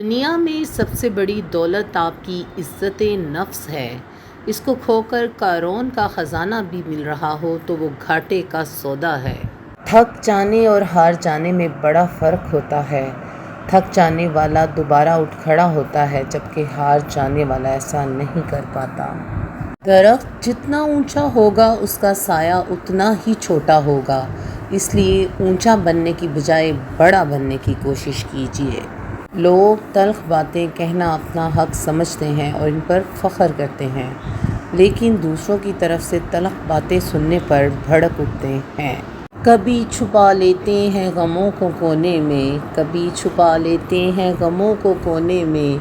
دنیا میں سب سے بڑی دولت آپ کی عزت نفس ہے۔ اس کو کھو کر قارون کا خزانہ بھی مل رہا ہو تو وہ گھاٹے کا سودا ہے۔ تھک جانے اور ہار جانے میں بڑا فرق ہوتا ہے۔ تھک جانے والا دوبارہ اٹھ کھڑا ہوتا ہے جبکہ ہار جانے والا ایسا نہیں کر پاتا۔ درخت جتنا اونچا ہوگا اس کا سایہ اتنا ہی چھوٹا ہوگا، اس لیے اونچا بننے کی بجائے بڑا بننے کی کوشش کیجیے۔ لوگ تلخ باتیں کہنا اپنا حق سمجھتے ہیں اور ان پر فخر کرتے ہیں، لیکن دوسروں کی طرف سے تلخ باتیں سننے پر بھڑک اٹھتے ہیں۔ کبھی چھپا لیتے ہیں غموں کو کونے میں، کبھی چھپا لیتے ہیں غموں کو کونے میں،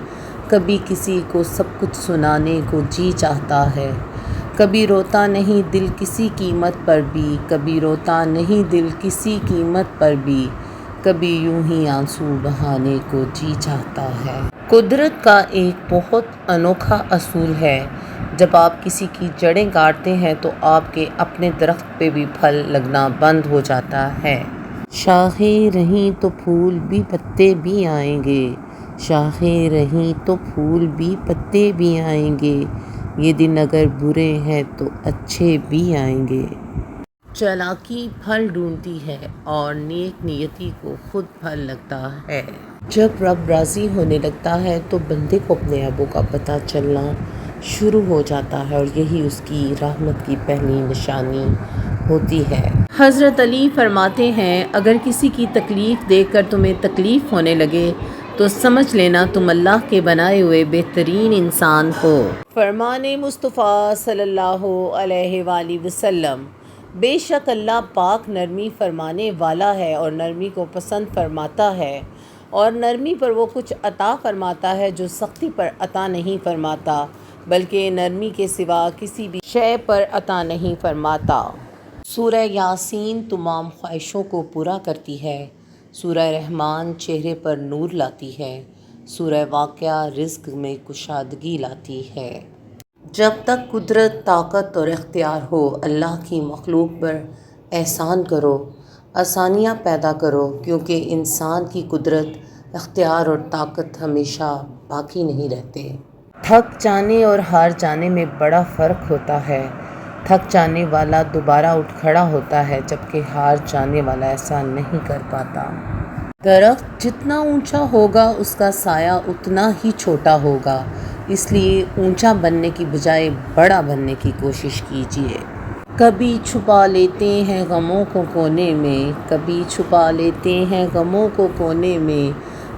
کبھی کسی کو سب کچھ سنانے کو جی چاہتا ہے۔ کبھی روتا نہیں دل کسی قیمت پر بھی، کبھی روتا نہیں دل کسی قیمت پر بھی، کبھی یوں ہی آنسو بہانے کو جی چاہتا ہے۔ قدرت کا ایک بہت انوکھا اصول ہے، جب آپ کسی کی جڑیں کاٹتے ہیں تو آپ کے اپنے درخت پہ بھی پھل لگنا بند ہو جاتا ہے۔ شاخیں رہیں تو پھول بھی پتے بھی آئیں گے، شاخیں رہیں تو پھول بھی پتے بھی آئیں گے، یہ دن اگر برے ہیں تو اچھے بھی آئیں گے۔ چالاکی پھل ڈھونڈتی ہے اور نیک نیتی کو خود پھل لگتا ہے۔ جب رب راضی ہونے لگتا ہے تو بندے کو اپنے عیبوں کا پتہ چلنا شروع ہو جاتا ہے اور یہی اس کی رحمت کی پہلی نشانی ہوتی ہے۔ حضرت علی فرماتے ہیں، اگر کسی کی تکلیف دیکھ کر تمہیں تکلیف ہونے لگے تو سمجھ لینا تم اللہ کے بنائے ہوئے بہترین انسان ہو۔ فرمان مصطفیٰ صلی اللہ علیہ وآلہ وسلم، بے شک اللہ پاک نرمی فرمانے والا ہے اور نرمی کو پسند فرماتا ہے، اور نرمی پر وہ کچھ عطا فرماتا ہے جو سختی پر عطا نہیں فرماتا، بلکہ نرمی کے سوا کسی بھی شے پر عطا نہیں فرماتا۔ سورہ یاسین تمام خواہشوں کو پورا کرتی ہے، سورہ رحمان چہرے پر نور لاتی ہے، سورہ واقعہ رزق میں کشادگی لاتی ہے۔ جب تک قدرت، طاقت اور اختیار ہو، اللہ کی مخلوق پر احسان کرو، آسانیاں پیدا کرو، کیونکہ انسان کی قدرت، اختیار اور طاقت ہمیشہ باقی نہیں رہتے۔ تھک جانے اور ہار جانے میں بڑا فرق ہوتا ہے۔ تھک جانے والا دوبارہ اٹھ کھڑا ہوتا ہے جبکہ ہار جانے والا ایسا نہیں کر پاتا۔ درخت جتنا اونچا ہوگا اس کا سایہ اتنا ہی چھوٹا ہوگا، اس لیے اونچا بننے کی بجائے بڑا بننے کی کوشش کیجیے۔ کبھی چھپا لیتے ہیں غموں کو کونے میں، کبھی چھپا لیتے ہیں غموں کو کونے میں،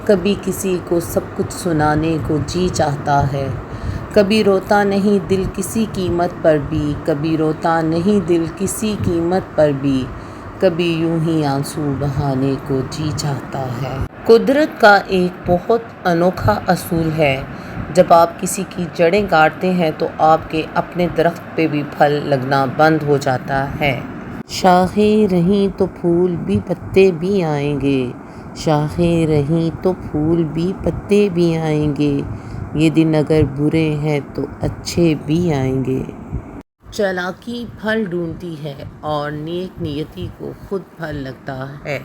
کبھی کسی کو سب کچھ سنانے کو جی چاہتا ہے۔ کبھی روتا نہیں دل کسی قیمت پر بھی، کبھی روتا نہیں دل کسی قیمت پر بھی، کبھی یوں ہی آنسو بہانے کو جی چاہتا ہے۔ قدرت کا ایک بہت انوکھا اصول ہے، جب آپ کسی کی جڑیں کاٹتے ہیں تو آپ کے اپنے درخت پہ بھی پھل لگنا بند ہو جاتا ہے۔ شاخیں رہیں تو پھول بھی پتے بھی آئیں گے، شاخیں رہیں تو پھول بھی پتے بھی آئیں گے، یہ دن اگر برے ہیں تو اچھے بھی آئیں گے۔ چالاکی پھل ڈھونڈتی ہے اور نیک نیتی کو خود پھل لگتا ہے۔